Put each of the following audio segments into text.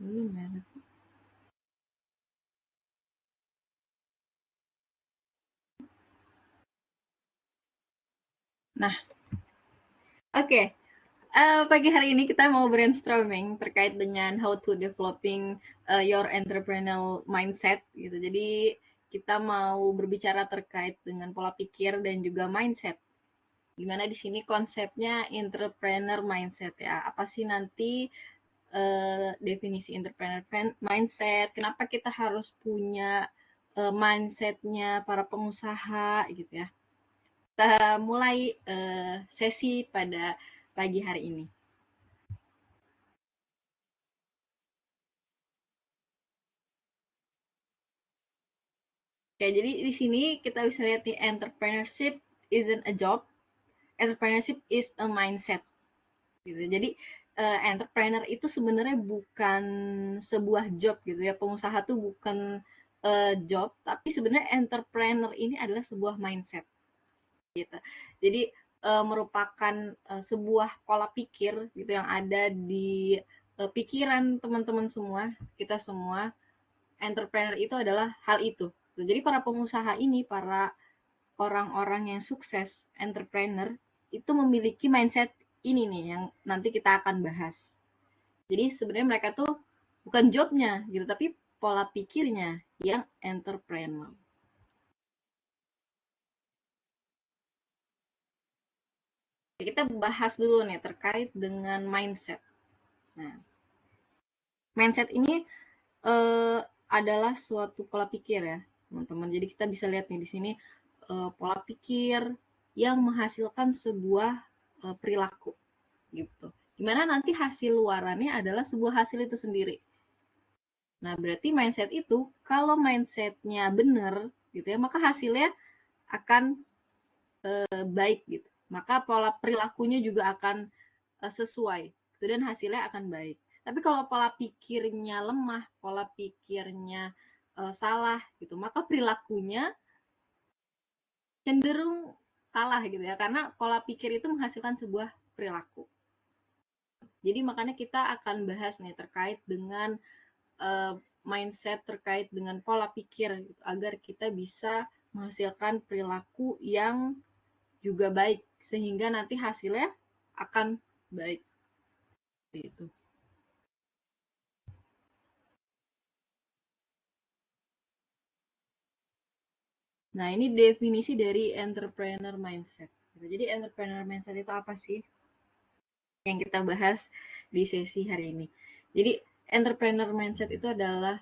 Nah, oke. Pagi hari ini kita mau brainstorming terkait dengan how to developing your entrepreneurial mindset gitu. Jadi kita mau berbicara terkait dengan pola pikir dan juga mindset. Gimana di sini konsepnya entrepreneur mindset ya? Apa sih nanti definisi entrepreneur mindset? Kenapa kita harus punya mindsetnya para pengusaha gitu ya? Kita mulai sesi pada pagi hari ini. Oke, jadi di sini kita bisa lihat nih, entrepreneurship isn't a job, entrepreneurship is a mindset. Gitu. Jadi entrepreneur itu sebenarnya bukan sebuah job gitu ya. Pengusaha tuh bukan job, tapi sebenarnya entrepreneur ini adalah sebuah mindset gitu. Jadi merupakan sebuah pola pikir gitu yang ada di pikiran teman-teman semua, kita semua. Entrepreneur itu adalah hal itu. Jadi para pengusaha ini, para orang-orang yang sukses, entrepreneur, itu memiliki mindset ini nih yang nanti kita akan bahas. Jadi sebenarnya mereka tuh bukan jobnya gitu, tapi pola pikirnya yang entrepreneur. Kita bahas dulu nih terkait dengan mindset. Nah, mindset ini adalah suatu pola pikir ya, teman-teman. Jadi kita bisa lihat nih di sini pola pikir yang menghasilkan sebuah perilaku gitu. Gimana nanti hasil luarannya adalah sebuah hasil itu sendiri. Nah, berarti mindset itu kalau mindsetnya benar gitu ya, maka hasilnya akan baik gitu. Maka pola perilakunya juga akan sesuai gitu, dan hasilnya akan baik. Tapi kalau pola pikirnya lemah, pola pikirnya salah gitu, maka perilakunya cenderung salah gitu ya, karena pola pikir itu menghasilkan sebuah perilaku. Jadi makanya kita akan bahas nih terkait dengan mindset, terkait dengan pola pikir gitu, agar kita bisa menghasilkan perilaku yang juga baik sehingga nanti hasilnya akan baik gitu. Nah, ini definisi dari entrepreneur mindset. Jadi entrepreneur mindset itu apa sih? Yang kita bahas di sesi hari ini. Jadi entrepreneur mindset itu adalah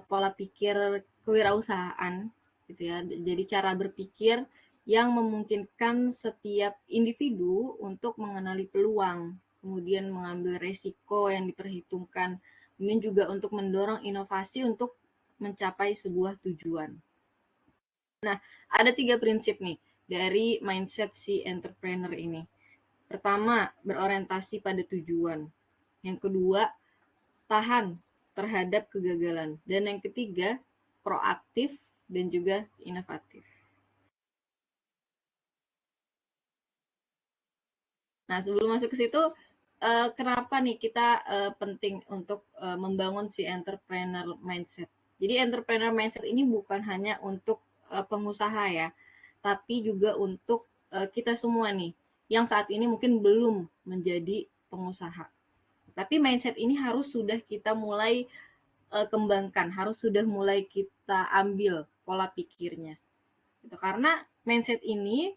pola pikir kewirausahaan gitu ya. Jadi cara berpikir yang memungkinkan setiap individu untuk mengenali peluang, kemudian mengambil resiko yang diperhitungkan, kemudian juga untuk mendorong inovasi untuk mencapai sebuah tujuan. Nah, ada 3 prinsip nih dari mindset si entrepreneur ini. Pertama, berorientasi pada tujuan. Yang kedua, tahan terhadap kegagalan. Dan yang ketiga, proaktif dan juga inovatif. Nah, sebelum masuk ke situ, kenapa nih kita penting untuk membangun si entrepreneur mindset? Jadi entrepreneur mindset ini bukan hanya untuk pengusaha ya, tapi juga untuk kita semua nih yang saat ini mungkin belum menjadi pengusaha. Tapi mindset ini harus sudah kita mulai kembangkan, harus sudah mulai kita ambil pola pikirnya. Gitu. Karena mindset ini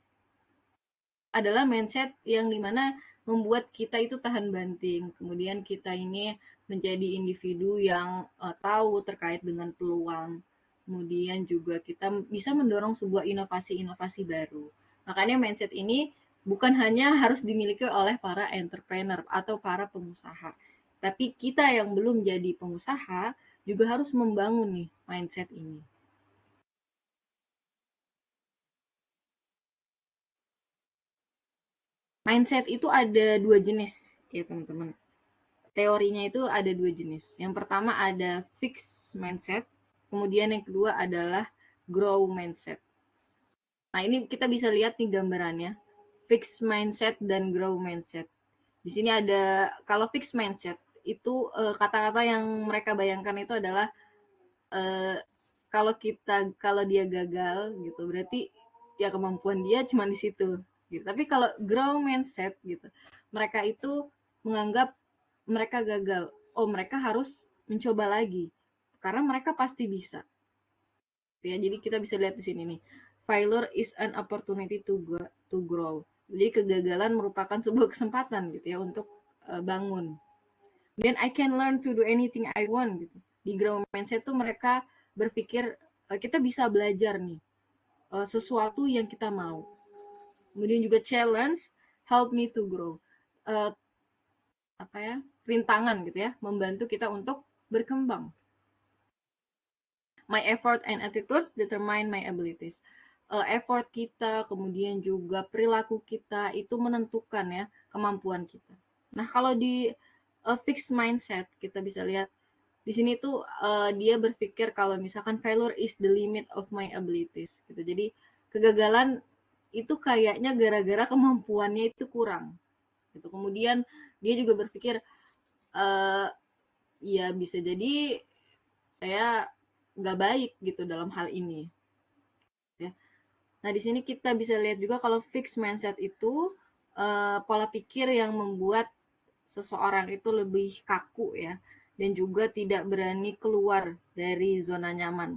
adalah mindset yang dimana membuat kita itu tahan banting. Kemudian kita ini menjadi individu yang tahu terkait dengan peluang. Kemudian juga kita bisa mendorong sebuah inovasi-inovasi baru. Makanya mindset ini bukan hanya harus dimiliki oleh para entrepreneur atau para pengusaha. Tapi kita yang belum jadi pengusaha juga harus membangun nih mindset ini. Mindset itu ada dua jenis ya teman-teman. Teorinya itu ada dua jenis. Yang pertama ada fixed mindset, kemudian yang kedua adalah grow mindset. Nah, ini kita bisa lihat nih gambarannya. Fixed mindset dan grow mindset. Di sini ada kalau fixed mindset itu kata-kata yang mereka bayangkan itu adalah kalau dia gagal gitu berarti ya kemampuan dia cuma di situ gitu. Tapi kalau grow mindset gitu, mereka itu menganggap mereka gagal, oh mereka harus mencoba lagi karena mereka pasti bisa. Ya, jadi kita bisa lihat di sini nih. Failure is an opportunity to grow. Jadi kegagalan merupakan sebuah kesempatan gitu ya untuk bangun. Then I can learn to do anything I want gitu. Di grow mindset tuh mereka berpikir kita bisa belajar nih sesuatu yang kita mau. Kemudian juga challenge help me to grow. Uh, apa ya? Rintangan gitu ya, membantu kita untuk berkembang. My effort and attitude determine my abilities. Effort kita, kemudian juga perilaku kita itu menentukan ya kemampuan kita. Nah, kalau di fixed mindset kita bisa lihat di sini tuh dia berpikir kalau misalkan failure is the limit of my abilities gitu. Jadi kegagalan itu kayaknya gara-gara kemampuannya itu kurang gitu. Kemudian dia juga berpikir uh, ya bisa jadi saya nggak baik gitu dalam hal ini ya. Nah di sini kita bisa lihat juga kalau fixed mindset itu pola pikir yang membuat seseorang itu lebih kaku ya dan juga tidak berani keluar dari zona nyaman.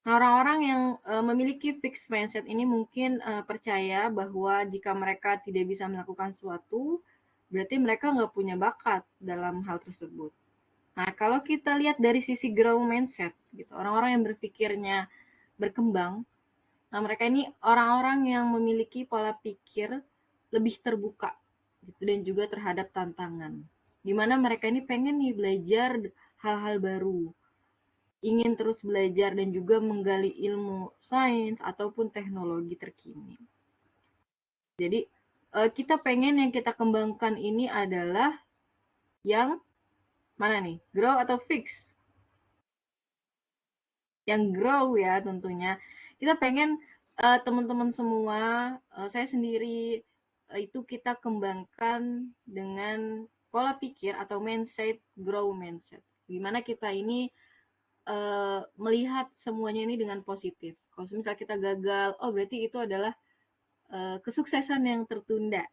Nah, orang-orang yang memiliki fixed mindset ini mungkin percaya bahwa jika mereka tidak bisa melakukan sesuatu, berarti mereka nggak punya bakat dalam hal tersebut. Nah, kalau kita lihat dari sisi grow mindset, gitu, orang-orang yang berpikirnya berkembang, nah mereka ini orang-orang yang memiliki pola pikir lebih terbuka, gitu, dan juga terhadap tantangan. Dimana mereka ini pengen nih belajar hal-hal baru, ingin terus belajar dan juga menggali ilmu sains ataupun teknologi terkini. Jadi kita pengen yang kita kembangkan ini adalah yang mana nih? Grow atau fix? Yang grow ya tentunya. Kita pengen teman-teman semua, saya sendiri itu kita kembangkan dengan pola pikir atau mindset grow mindset. Gimana kita ini melihat semuanya ini dengan positif. Kalau misalnya kita gagal, oh berarti itu adalah kesuksesan yang tertunda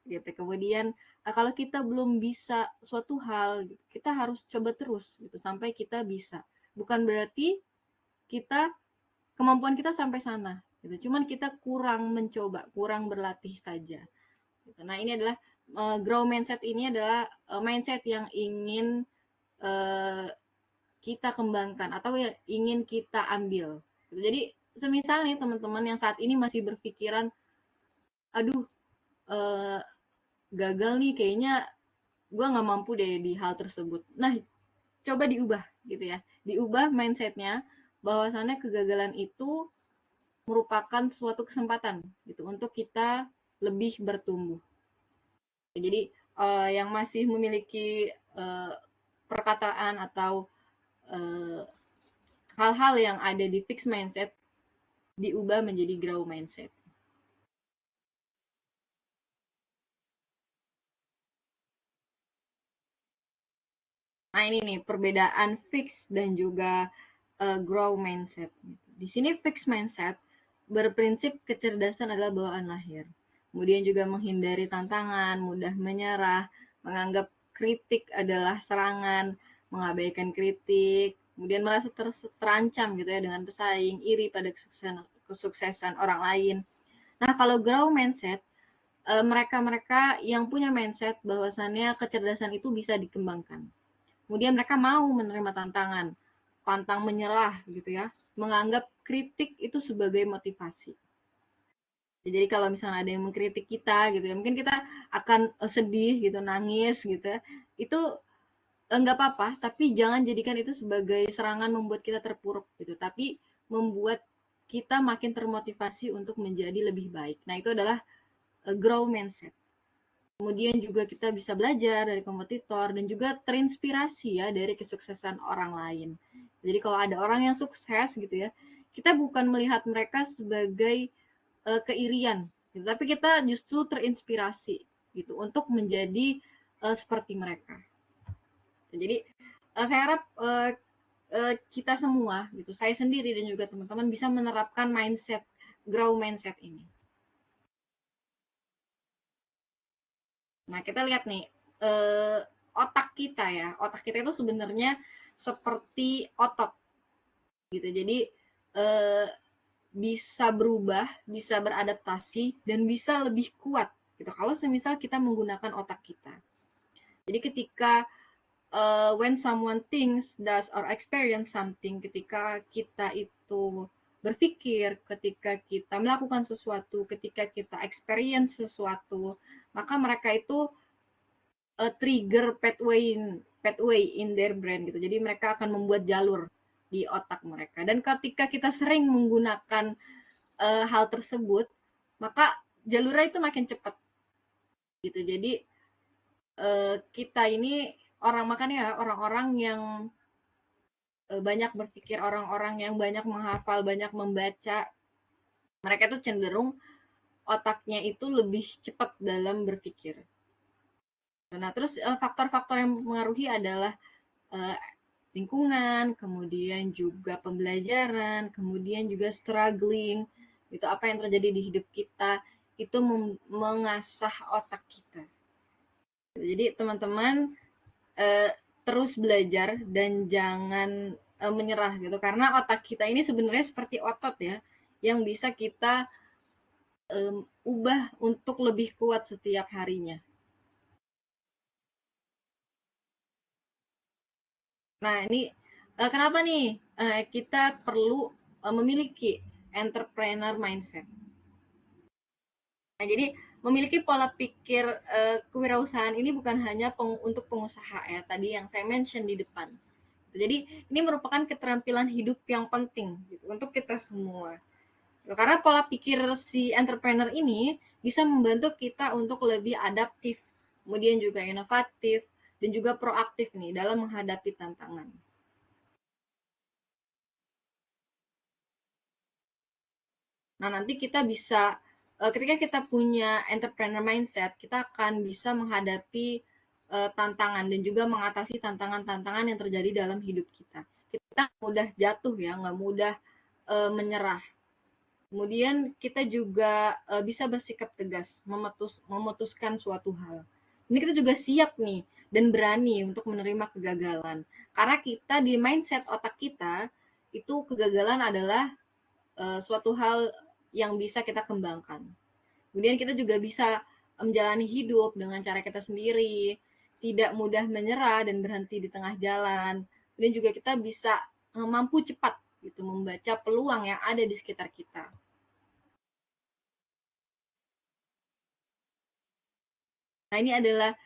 gitu. Kemudian kalau kita belum bisa suatu hal, gitu, kita harus coba terus gitu sampai kita bisa. Bukan berarti kita kemampuan kita sampai sana gitu. Cuman kita kurang mencoba, kurang berlatih saja. Gitu. Nah, ini adalah grow mindset ini adalah mindset yang ingin uh, kita kembangkan atau yang ingin kita ambil. Gitu. Jadi, semisal nih teman-teman yang saat ini masih berpikiran, aduh, uh, gagal nih, kayaknya gue nggak mampu deh di hal tersebut. Nah, coba diubah gitu ya. Diubah mindsetnya bahwasannya kegagalan itu merupakan suatu kesempatan gitu untuk kita lebih bertumbuh. Jadi yang masih memiliki perkataan atau hal-hal yang ada di fixed mindset diubah menjadi grow mindset. Nah ini nih perbedaan fix dan juga grow mindset. Di sini fixed mindset berprinsip kecerdasan adalah bawaan lahir. Kemudian juga menghindari tantangan, mudah menyerah, menganggap kritik adalah serangan, mengabaikan kritik, kemudian merasa terancam gitu ya dengan pesaing, iri pada kesuksesan orang lain. Nah, kalau grow mindset, mereka-mereka yang punya mindset bahwasannya kecerdasan itu bisa dikembangkan. Kemudian mereka mau menerima tantangan, pantang menyerah gitu ya, menganggap kritik itu sebagai motivasi. Jadi kalau misalnya ada yang mengkritik kita gitu ya, mungkin kita akan sedih gitu, nangis gitu ya. Itu enggak apa-apa, tapi jangan jadikan itu sebagai serangan membuat kita terpuruk gitu, tapi membuat kita makin termotivasi untuk menjadi lebih baik. Nah, itu adalah grow mindset. Kemudian juga kita bisa belajar dari kompetitor dan juga terinspirasi ya dari kesuksesan orang lain. Jadi kalau ada orang yang sukses gitu ya, kita bukan melihat mereka sebagai keirian, gitu, tapi kita justru terinspirasi gitu untuk menjadi seperti mereka. Jadi saya harap kita semua gitu, saya sendiri dan juga teman-teman bisa menerapkan grow mindset ini. Nah, kita lihat nih otak kita itu sebenarnya seperti otot gitu. Jadi bisa berubah, bisa beradaptasi, dan bisa lebih kuat gitu kalau semisal kita menggunakan otak kita. Jadi ketika when someone thinks, does, or experience something, ketika kita itu berpikir, ketika kita melakukan sesuatu, ketika kita experience sesuatu, maka mereka itu trigger pathway in their brain gitu. Jadi mereka akan membuat jalur di otak mereka. Dan ketika kita sering menggunakan hal tersebut, maka jalurnya itu makin cepat gitu. Jadi kita ini orang-orang yang banyak berpikir, orang-orang yang banyak menghafal, banyak membaca, mereka tuh cenderung otaknya itu lebih cepat dalam berpikir. Nah, terus faktor-faktor yang mempengaruhi adalah lingkungan, kemudian juga pembelajaran, kemudian juga struggling, itu apa yang terjadi di hidup kita, itu mengasah otak kita. Jadi teman-teman terus belajar dan jangan menyerah gitu, karena otak kita ini sebenarnya seperti otot ya, yang bisa kita ubah untuk lebih kuat setiap harinya. Nah, ini kenapa nih kita perlu memiliki entrepreneur mindset. Nah, jadi memiliki pola pikir kewirausahaan ini bukan hanya untuk pengusaha ya, tadi yang saya mention di depan. Jadi ini merupakan keterampilan hidup yang penting gitu untuk kita semua. Karena pola pikir si entrepreneur ini bisa membantu kita untuk lebih adaptif, kemudian juga inovatif, dan juga proaktif nih dalam menghadapi tantangan. Nah, nanti kita bisa, ketika kita punya entrepreneur mindset, kita akan bisa menghadapi tantangan dan juga mengatasi tantangan-tantangan yang terjadi dalam hidup kita. Kita mudah jatuh ya, nggak mudah menyerah. Kemudian kita juga bisa bersikap tegas, memutuskan suatu hal. Ini kita juga siap nih dan berani untuk menerima kegagalan. Karena kita di mindset otak kita itu kegagalan adalah suatu hal yang bisa kita kembangkan. Kemudian kita juga bisa menjalani hidup dengan cara kita sendiri, tidak mudah menyerah dan berhenti di tengah jalan. Kemudian juga kita bisa mampu cepat gitu membaca peluang yang ada di sekitar kita. Nah, ini adalah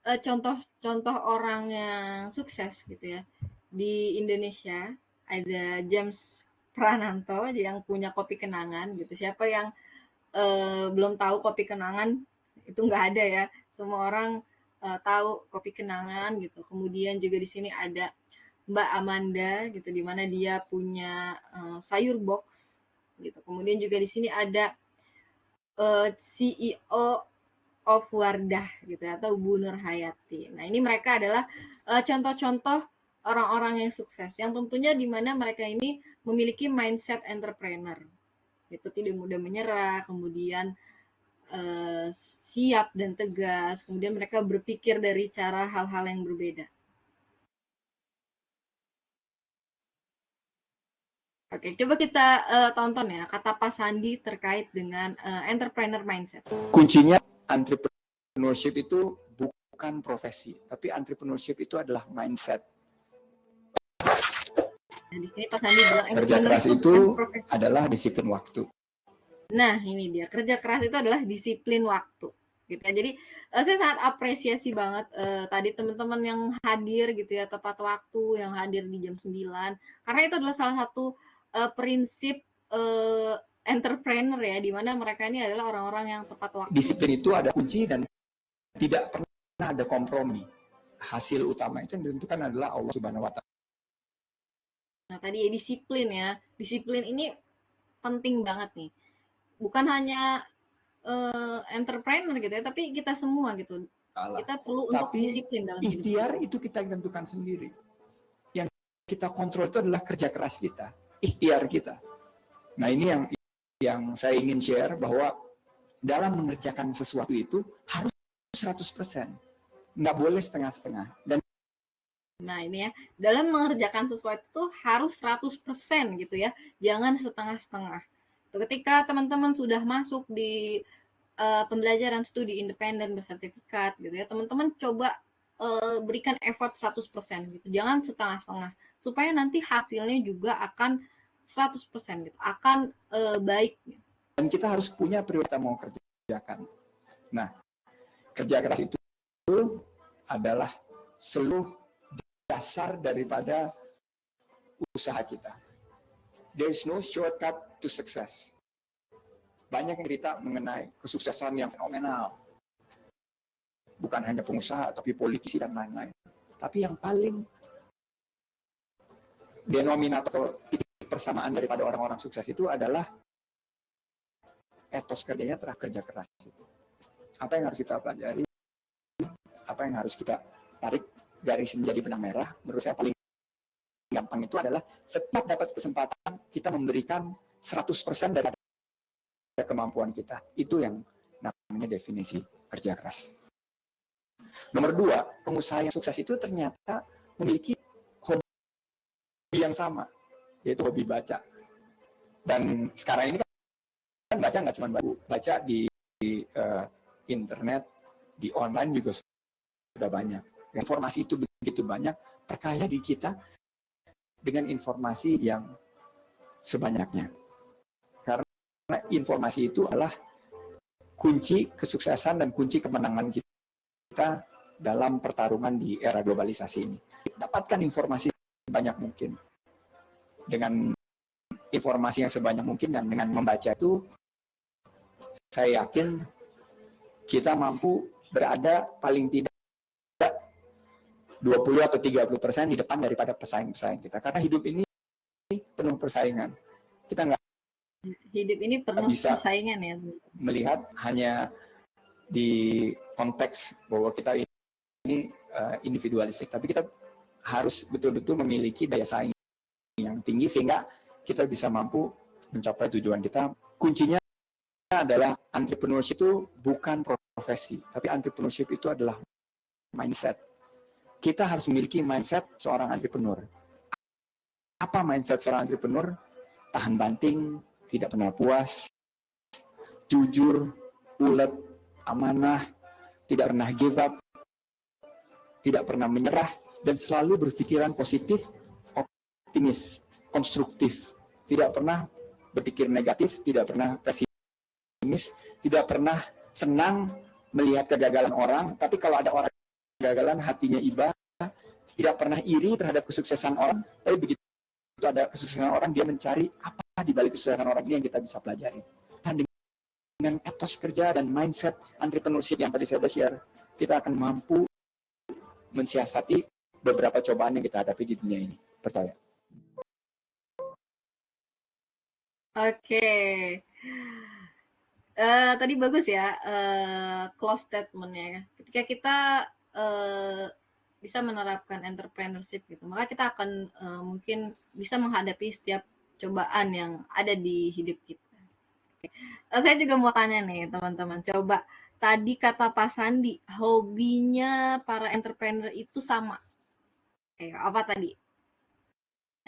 contoh-contoh orang yang sukses gitu ya. Di Indonesia ada James Prananto yang punya Kopi Kenangan gitu. Siapa yang belum tahu Kopi Kenangan, itu nggak ada ya. Semua orang tahu Kopi Kenangan gitu. Kemudian juga di sini ada Mbak Amanda gitu, di mana dia punya sayur box gitu. Kemudian juga di sini ada CEO of Wardah gitu atau Bu Nur Hayati. Nah, ini mereka adalah contoh-contoh orang-orang yang sukses yang tentunya di mana mereka ini memiliki mindset entrepreneur. Itu tidak mudah menyerah, kemudian siap dan tegas, kemudian mereka berpikir dari cara hal-hal yang berbeda. Oke, coba kita tonton ya kata Pak Sandi terkait dengan entrepreneur mindset. Kuncinya entrepreneurship itu bukan profesi, tapi entrepreneurship itu adalah mindset. Nah, di sini Pak Sandi bilang kerja keras itu adalah disiplin waktu. Nah, ini dia. Kerja keras itu adalah disiplin waktu. Gitu ya. Jadi saya sangat apresiasi banget tadi teman-teman yang hadir gitu ya tepat waktu, yang hadir di jam 9. Karena itu adalah salah satu prinsip entrepreneur ya, di mana mereka ini adalah orang-orang yang tepat waktu. Disiplin itu ada kunci dan tidak pernah ada kompromi. Hasil utama itu yang ditentukan adalah Allah Subhanahu wa Ta'ala. Nah, tadi ya disiplin ya. Disiplin ini penting banget nih. Bukan hanya entrepreneur gitu ya, tapi kita semua gitu. Allah. Kita perlu untuk Tapi disiplin dalam hidup. ikhtiar itu kita yang tentukan sendiri. Yang kita kontrol itu adalah kerja keras kita, ikhtiar kita. Nah, ini yang saya ingin share, bahwa dalam mengerjakan sesuatu itu harus 100%. Nggak boleh setengah-setengah. Dan nah ini ya, dalam mengerjakan sesuatu itu harus 100% gitu ya, jangan setengah-setengah. Ketika teman-teman sudah masuk di pembelajaran studi independen bersertifikat gitu ya, teman-teman coba berikan effort 100% gitu, jangan setengah-setengah, supaya nanti hasilnya juga akan 100% gitu, akan baik. Dan kita harus punya prioritas mau kerjakan. Nah, kerja keras itu adalah seluruh dasar daripada usaha kita. There is no shortcut to success. Banyak yang cerita mengenai kesuksesan yang fenomenal. Bukan hanya pengusaha, tapi politisi dan lain-lain. Tapi yang paling denominator titik persamaan daripada orang-orang sukses itu adalah etos kerjanya terhadap kerja keras itu. Apa yang harus kita pelajari? Apa yang harus kita tarik garis menjadi benang merah? Menurut saya paling gampang itu adalah setiap dapat kesempatan kita memberikan 100% dari kemampuan kita. Itu yang namanya definisi kerja keras. Nomor 2, pengusaha yang sukses itu ternyata memiliki hobi yang sama, yaitu hobi baca. Dan sekarang ini kan baca nggak cuma baca di internet, di online juga sudah banyak. Informasi itu begitu banyak, perkaya di kita dengan informasi yang sebanyaknya. Karena informasi itu adalah kunci kesuksesan dan kunci kemenangan kita dalam pertarungan di era globalisasi ini. Dapatkan informasi sebanyak mungkin. Dengan informasi yang sebanyak mungkin dan dengan membaca itu, saya yakin kita mampu berada paling tidak 20 atau 30% di depan daripada pesaing-pesaing kita. Karena hidup ini penuh persaingan. Kita nggak Hidup ini penuh bisa persaingan ya. Melihat hanya di konteks bahwa kita ini individualistik, tapi kita harus betul-betul memiliki daya saing yang tinggi sehingga kita bisa mampu mencapai tujuan kita. Kuncinya adalah entrepreneurship itu bukan profesi, tapi entrepreneurship itu adalah mindset. Kita harus memiliki mindset seorang entrepreneur. Apa mindset seorang entrepreneur? Tahan banting, tidak pernah puas, jujur, ulet, amanah, tidak pernah give up, tidak pernah menyerah, dan selalu berpikiran positif, optimis, konstruktif. Tidak pernah berpikir negatif, tidak pernah pesimis, tidak pernah senang melihat kegagalan orang, tapi kalau ada orang kegagalan hatinya iba, tidak pernah iri terhadap kesuksesan orang, tapi begitu ada kesuksesan orang, dia mencari apa di balik kesuksesan orang ini yang kita bisa pelajari. Dan dengan etos kerja dan mindset entrepreneurship yang tadi saya sudah share, kita akan mampu mensiasati beberapa cobaan yang kita hadapi di dunia ini. Percaya. Oke. Tadi bagus ya, close statement-nya. Ketika kita bisa menerapkan entrepreneurship gitu, maka kita akan mungkin bisa menghadapi setiap cobaan yang ada di hidup kita. Saya juga mau tanya nih teman-teman, coba tadi kata Pak Sandi, hobinya para entrepreneur itu sama. Apa tadi?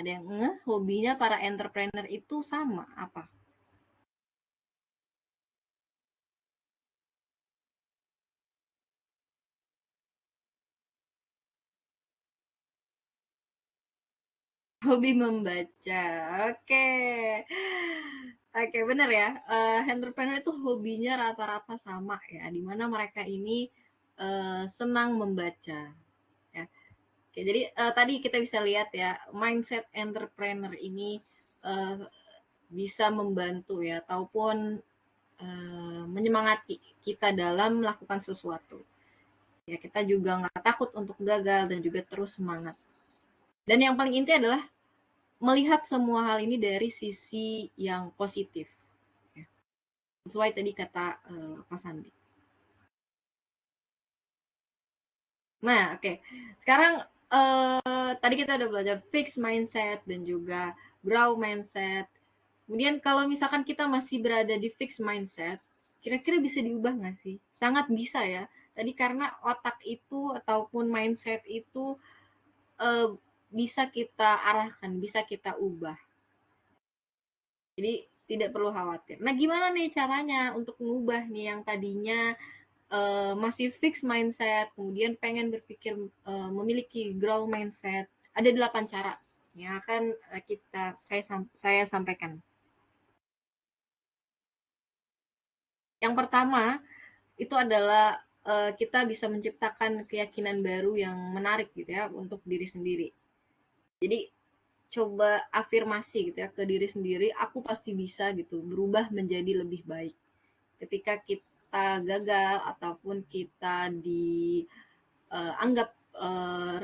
Ada yang hobinya para entrepreneur itu sama apa? Hobi membaca. Oke. Oke, benar ya. Entrepreneur itu hobinya rata-rata sama ya, di mana mereka ini senang membaca. Ya. Oke, jadi tadi kita bisa lihat ya, mindset entrepreneur ini bisa membantu ya, ataupun menyemangati kita dalam melakukan sesuatu. Ya, kita juga nggak takut untuk gagal dan juga terus semangat. Dan yang paling inti adalah melihat semua hal ini dari sisi yang positif. Ya. Sesuai tadi kata Pak Sandi. Nah, oke. Sekarang tadi kita udah belajar fixed mindset dan juga grow mindset. Kemudian kalau misalkan kita masih berada di fixed mindset, kira-kira bisa diubah nggak sih? Sangat bisa ya. Tadi karena otak itu ataupun mindset itu eh, bisa kita arahkan, bisa kita ubah. Jadi tidak perlu khawatir. Nah, gimana nih caranya untuk mengubah nih yang tadinya masih fix mindset, kemudian pengen berpikir memiliki grow mindset? Ada 8 cara yang akan saya sampaikan. Yang pertama itu adalah kita bisa menciptakan keyakinan baru yang menarik gitu ya untuk diri sendiri. Jadi coba afirmasi gitu ya ke diri sendiri, aku pasti bisa gitu berubah menjadi lebih baik. Ketika kita gagal ataupun kita dianggap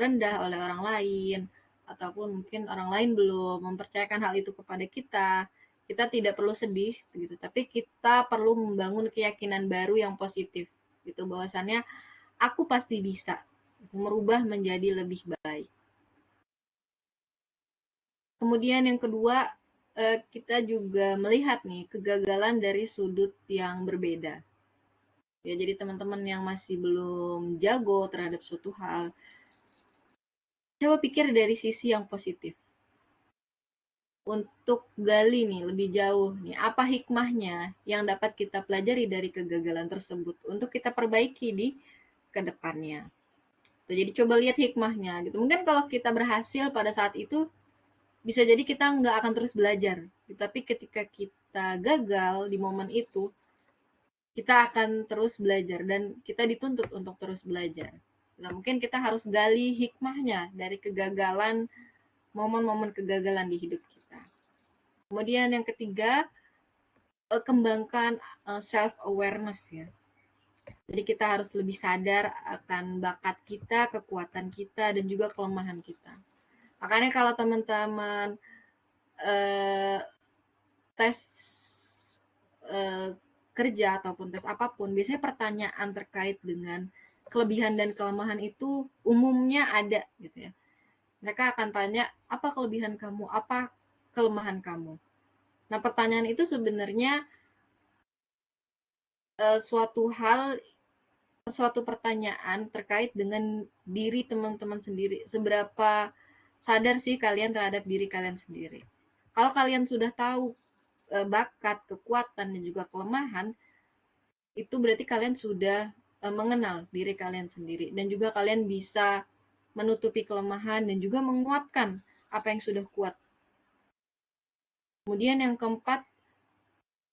rendah oleh orang lain, ataupun mungkin orang lain belum mempercayakan hal itu kepada kita, kita tidak perlu sedih gitu, tapi kita perlu membangun keyakinan baru yang positif gitu, bahwasannya aku pasti bisa merubah menjadi lebih baik. Kemudian yang kedua, kita juga melihat nih kegagalan dari sudut yang berbeda. Ya, jadi teman-teman yang masih belum jago terhadap suatu hal, coba pikir dari sisi yang positif. Untuk gali nih lebih jauh nih, apa hikmahnya yang dapat kita pelajari dari kegagalan tersebut untuk kita perbaiki di kedepannya. Jadi coba lihat hikmahnya gitu. Mungkin kalau kita berhasil pada saat itu, bisa jadi kita nggak akan terus belajar. Tapi ketika kita gagal di momen itu, kita akan terus belajar dan kita dituntut untuk terus belajar. Nah, mungkin kita harus gali hikmahnya dari kegagalan, momen-momen kegagalan di hidup kita. Kemudian yang ketiga, kembangkan self awareness ya. Jadi kita harus lebih sadar akan bakat kita, kekuatan kita, dan juga kelemahan kita. Makanya kalau teman-teman eh, tes eh, kerja ataupun tes apapun, biasanya pertanyaan terkait dengan kelebihan dan kelemahan itu umumnya ada gitu ya. Mereka akan tanya, apa kelebihan kamu, apa kelemahan kamu. Nah, pertanyaan itu sebenarnya suatu pertanyaan terkait dengan diri teman-teman sendiri. Seberapa sadar sih kalian terhadap diri kalian sendiri. Kalau kalian sudah tahu bakat, kekuatan, dan juga kelemahan, itu berarti kalian sudah mengenal diri kalian sendiri. Dan juga kalian bisa menutupi kelemahan dan juga menguatkan apa yang sudah kuat. Kemudian yang keempat,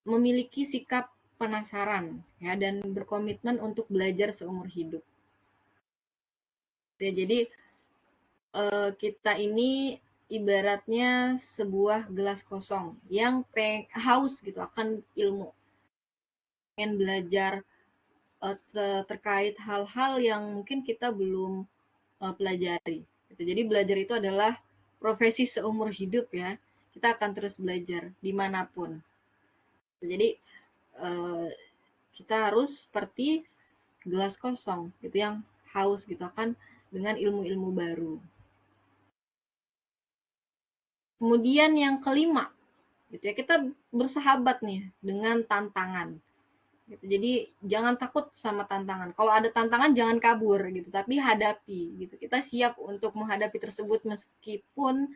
memiliki sikap penasaran ya dan berkomitmen untuk belajar seumur hidup. Ya, jadi kita ini ibaratnya sebuah gelas kosong yang haus gitu akan ilmu, pengen belajar terkait hal-hal yang mungkin kita belum pelajari gitu. Jadi belajar itu adalah profesi seumur hidup ya, kita akan terus belajar dimanapun. Jadi uh, kita harus seperti gelas kosong gitu yang haus gitu akan dengan ilmu-ilmu baru. Kemudian yang kelima, gitu ya, kita bersahabat nih dengan tantangan. Gitu. Jadi jangan takut sama tantangan. Kalau ada tantangan jangan kabur gitu, tapi hadapi gitu. Kita siap untuk menghadapi tersebut meskipun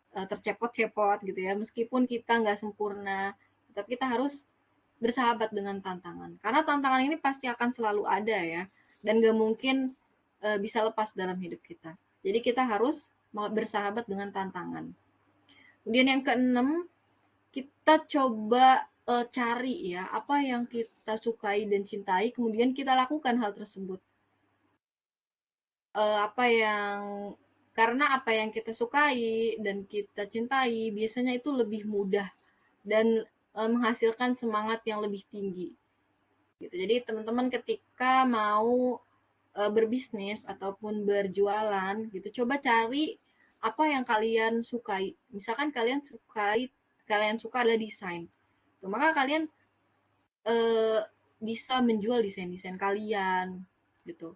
tercepot-cepot gitu ya, meskipun kita nggak sempurna, tapi kita harus bersahabat dengan tantangan. Karena tantangan ini pasti akan selalu ada ya, dan nggak mungkin bisa lepas dalam hidup kita. Jadi kita harus bersahabat dengan tantangan. Kemudian yang keenam, kita coba cari ya apa yang kita sukai dan cintai, kemudian kita lakukan hal tersebut. Apa yang Karena apa yang kita sukai dan kita cintai biasanya itu lebih mudah dan menghasilkan semangat yang lebih tinggi. Gitu. Jadi teman-teman ketika mau berbisnis ataupun berjualan gitu, coba cari apa yang kalian sukai. Misalkan kalian suka adalah desain, maka kalian bisa menjual desain-desain kalian gitu.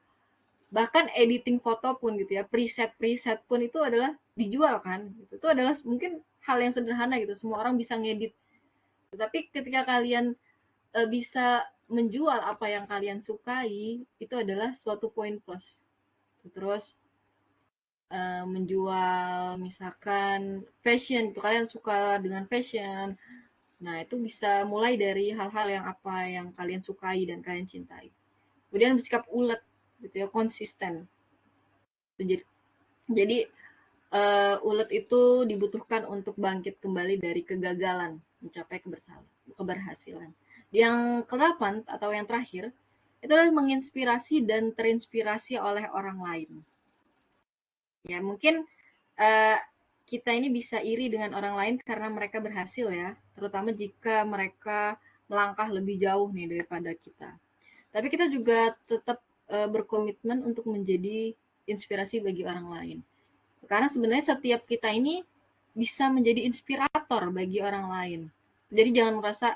bahkan editing foto pun gitu ya, preset pun itu adalah dijual kan, itu adalah mungkin hal yang sederhana gitu, semua orang bisa ngedit. Tapi ketika kalian bisa menjual apa yang kalian sukai, itu adalah suatu poin plus. Terus menjual misalkan fashion, itu kalian suka dengan fashion, nah itu bisa mulai dari hal-hal yang apa yang kalian sukai dan kalian cintai. Kemudian bersikap ulet gitu ya, konsisten. Jadi ulet itu dibutuhkan untuk bangkit kembali dari kegagalan mencapai keberhasilan. Yang ke-8 atau yang terakhir itu adalah menginspirasi dan terinspirasi oleh orang lain. Ya mungkin kita ini bisa iri dengan orang lain karena mereka berhasil ya, terutama jika mereka melangkah lebih jauh nih daripada kita. Tapi kita juga tetap berkomitmen untuk menjadi inspirasi bagi orang lain. Karena sebenarnya setiap kita ini bisa menjadi inspirator bagi orang lain. Jadi jangan merasa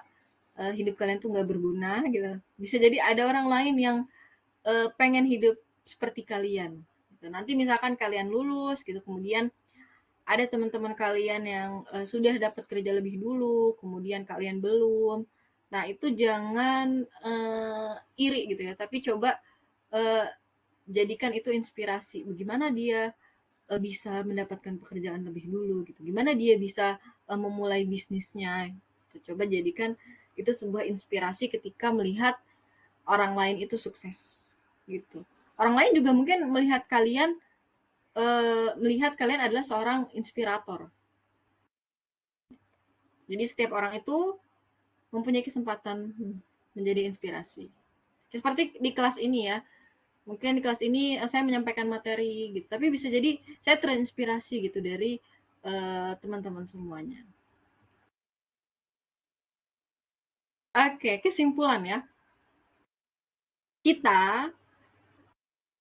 hidup kalian tuh nggak berguna gitu. Bisa jadi ada orang lain yang pengen hidup seperti kalian. Gitu. Nanti misalkan kalian lulus gitu, kemudian ada teman-teman kalian yang sudah dapat kerja lebih dulu, kemudian kalian belum. Nah itu jangan iri gitu ya, tapi coba uh, jadikan itu inspirasi. Bagaimana dia bisa mendapatkan pekerjaan lebih dulu gitu. Gimana dia bisa memulai bisnisnya. Gitu. Coba jadikan itu sebuah inspirasi ketika melihat orang lain itu sukses gitu. Orang lain juga mungkin melihat kalian adalah seorang inspirator. Jadi setiap orang itu mempunyai kesempatan menjadi inspirasi. Seperti di kelas ini ya, mungkin di kelas ini saya menyampaikan materi gitu, tapi bisa jadi saya terinspirasi gitu dari teman-teman semuanya. Oke, kesimpulan ya. Kita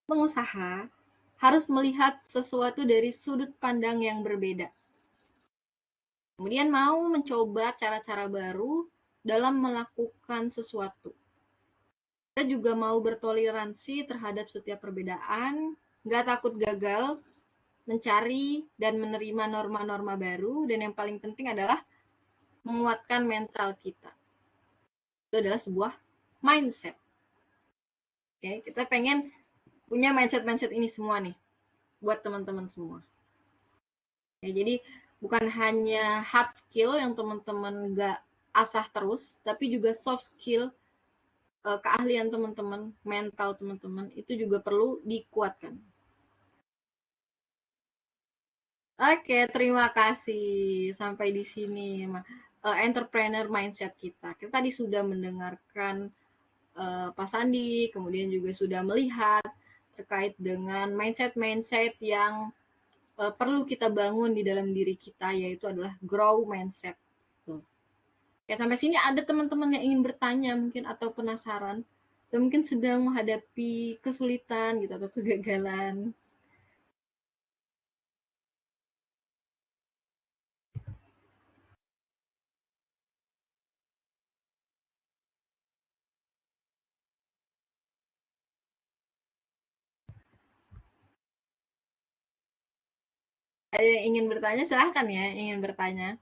pengusaha harus melihat sesuatu dari sudut pandang yang berbeda. Kemudian mau mencoba cara-cara baru dalam melakukan sesuatu. Kita juga mau bertoleransi terhadap setiap perbedaan, nggak takut gagal, mencari dan menerima norma-norma baru, dan yang paling penting adalah menguatkan mental kita. Itu adalah sebuah mindset. Oke, kita pengen punya mindset-mindset ini semua nih, buat teman-teman semua. Ya, jadi bukan hanya hard skill yang teman-teman nggak asah terus, tapi juga soft skill, keahlian teman-teman, mental teman-teman, itu juga perlu dikuatkan. Oke, terima kasih. Sampai di sini entrepreneur mindset kita. Kita tadi sudah mendengarkan Pak Sandi, kemudian juga sudah melihat terkait dengan mindset-mindset yang perlu kita bangun di dalam diri kita, yaitu adalah grow mindset. Tuh. Ya, sampai sini ada teman-teman yang ingin bertanya mungkin atau penasaran, atau mungkin sedang menghadapi kesulitan gitu atau kegagalan. Ada yang ingin bertanya, silahkan ya, ingin bertanya.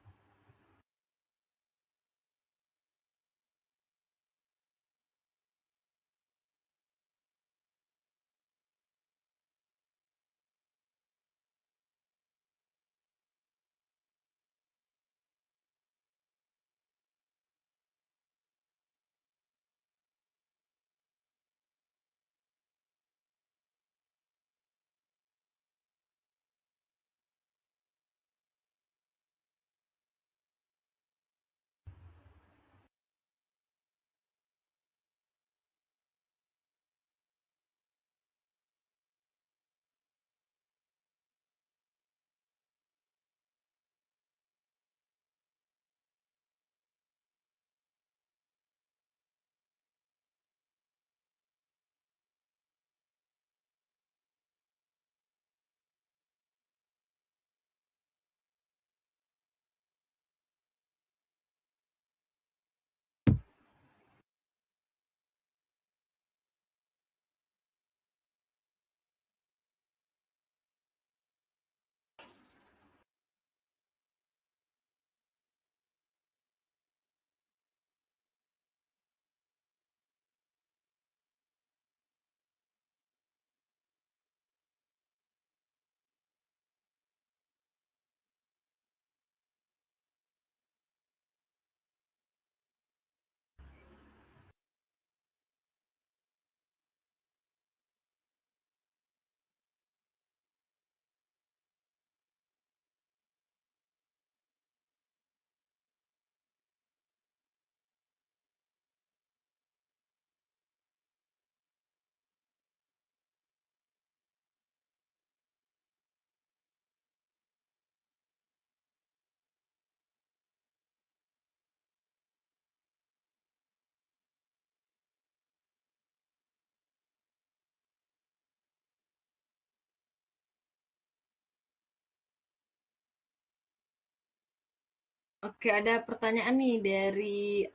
Oke, ada pertanyaan nih dari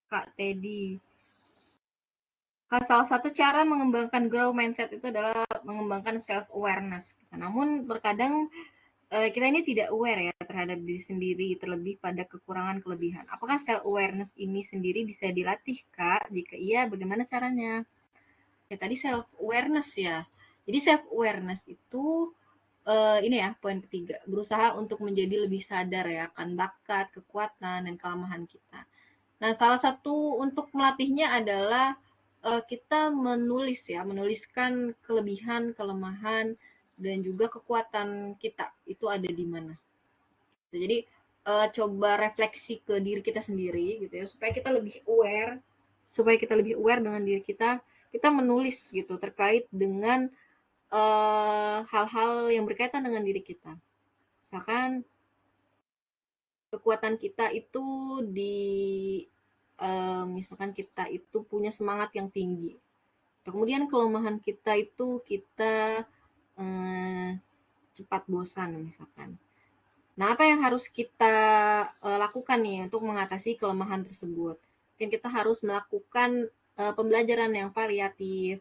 Kak Teddy. Salah satu cara mengembangkan grow mindset itu adalah mengembangkan self awareness. Namun terkadang kita ini tidak aware ya terhadap diri sendiri, terlebih pada kekurangan kelebihan. Apakah self awareness ini sendiri bisa dilatih, Kak? Jika iya, bagaimana caranya? Ya tadi self awareness ya. Jadi self awareness itu ini ya poin ketiga, berusaha untuk menjadi lebih sadar ya akan bakat, kekuatan dan kelemahan kita. Nah, salah satu untuk melatihnya adalah kita menulis ya, menuliskan kelebihan, kelemahan dan juga kekuatan kita itu ada di mana. Jadi coba refleksi ke diri kita sendiri gitu ya, supaya kita lebih aware, dengan diri kita, kita menulis gitu terkait dengan hal-hal yang berkaitan dengan diri kita. Misalkan kekuatan kita itu di misalkan kita itu punya semangat yang tinggi. Kemudian kelemahan kita itu kita eh, cepat bosan misalkan. Nah, apa yang harus kita lakukan nih untuk mengatasi kelemahan tersebut? Mungkin kita harus melakukan pembelajaran yang variatif.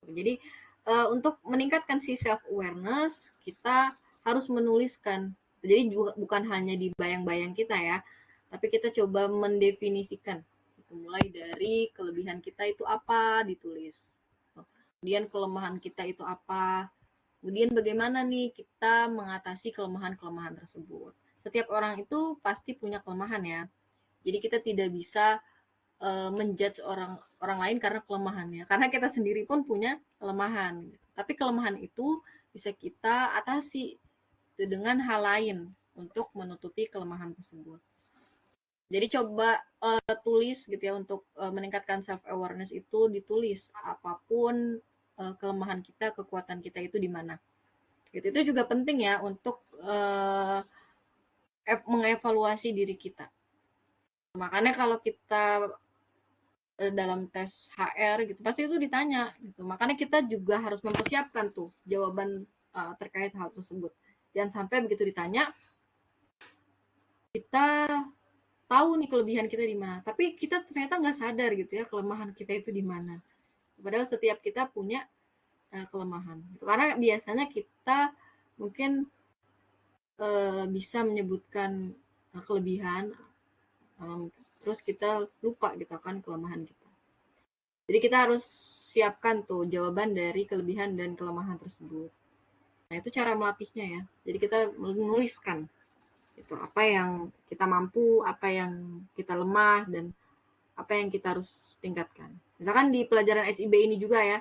Jadi untuk meningkatkan si self awareness kita harus menuliskan. Jadi juga bukan hanya di bayang-bayang kita ya, tapi kita coba mendefinisikan. Mulai dari kelebihan kita itu apa ditulis. Kemudian kelemahan kita itu apa. Kemudian bagaimana nih kita mengatasi kelemahan-kelemahan tersebut. Setiap orang itu pasti punya kelemahan ya. Jadi kita tidak bisa menjudge orang orang lain karena kelemahannya. Karena kita sendiri pun punya kelemahan. Tapi kelemahan itu bisa kita atasi dengan hal lain untuk menutupi kelemahan tersebut. Jadi coba tulis gitu ya untuk meningkatkan self awareness itu ditulis apapun kelemahan kita, kekuatan kita itu di mana. Itu juga penting ya untuk mengevaluasi diri kita. Makanya kalau kita dalam tes HR gitu pasti itu ditanya gitu. Makanya kita juga harus mempersiapkan tuh jawaban terkait hal tersebut. Jangan sampai begitu ditanya kita tahu nih kelebihan kita di mana, tapi kita ternyata nggak sadar gitu ya kelemahan kita itu di mana. Padahal setiap kita punya kelemahan. Karena biasanya kita mungkin bisa menyebutkan kelebihan, terus kita lupa gitu kan kelemahan kita. Jadi kita harus siapkan tuh jawaban dari kelebihan dan kelemahan tersebut. Nah, itu cara melatihnya ya. Jadi kita menuliskan itu apa yang kita mampu, apa yang kita lemah dan apa yang kita harus tingkatkan. Misalkan di pelajaran SIB ini juga ya,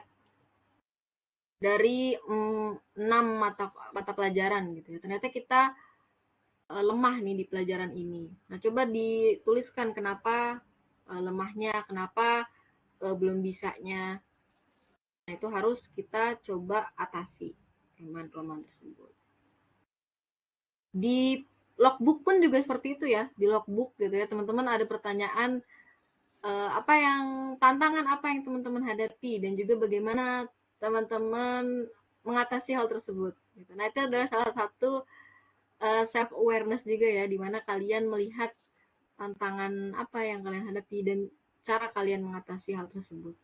dari 6 mata pelajaran gitu ya. Ternyata kita lemah nih di pelajaran ini. Nah, coba dituliskan kenapa lemahnya, kenapa belum bisanya. Nah, itu harus kita coba atasi kelemahan-kelemahan tersebut. Di logbook pun juga seperti itu ya. Di logbook gitu ya, teman-teman ada pertanyaan apa yang tantangan apa yang teman-teman hadapi dan juga bagaimana teman-teman mengatasi hal tersebut. Gitu. Nah, itu adalah salah satu self awareness juga ya, di mana kalian melihat tantangan apa yang kalian hadapi dan cara kalian mengatasi hal tersebut.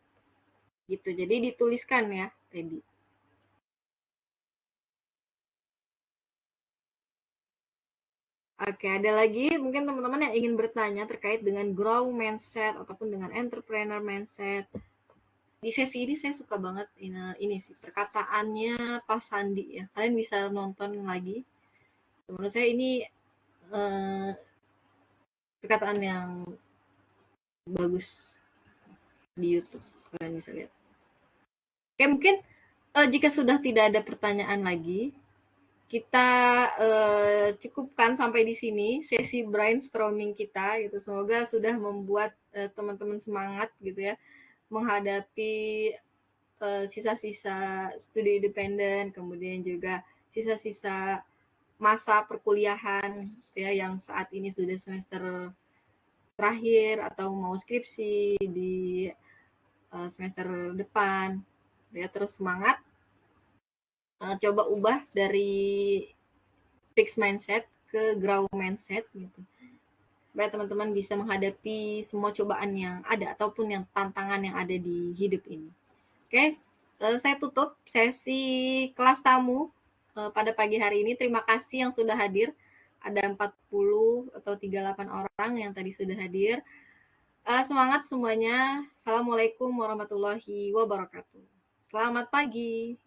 Gitu. Jadi dituliskan ya, Teddy. Oke, ada lagi mungkin teman-teman yang ingin bertanya terkait dengan grow mindset ataupun dengan entrepreneur mindset. Di sesi ini saya suka banget ini sih perkataannya Pak Sandi ya. Kalian bisa nonton lagi. Menurut saya ini eh, perkataan yang bagus di YouTube. Kalian bisa lihat. Oke, mungkin jika sudah tidak ada pertanyaan lagi, kita cukupkan sampai di sini sesi brainstorming kita gitu. Semoga sudah membuat teman-teman semangat gitu ya menghadapi sisa-sisa studi independen, kemudian juga sisa-sisa masa perkuliahan ya yang saat ini sudah semester terakhir atau mau skripsi di semester depan. Ya terus semangat, coba ubah dari fixed mindset ke grow mindset gitu. Supaya teman-teman bisa menghadapi semua cobaan yang ada ataupun yang tantangan yang ada di hidup ini. Oke, saya tutup sesi kelas tamu pada pagi hari ini. Terima kasih yang sudah hadir. Ada 40 atau 38 orang yang tadi sudah hadir. Semangat semuanya. Assalamualaikum warahmatullahi wabarakatuh. Selamat pagi.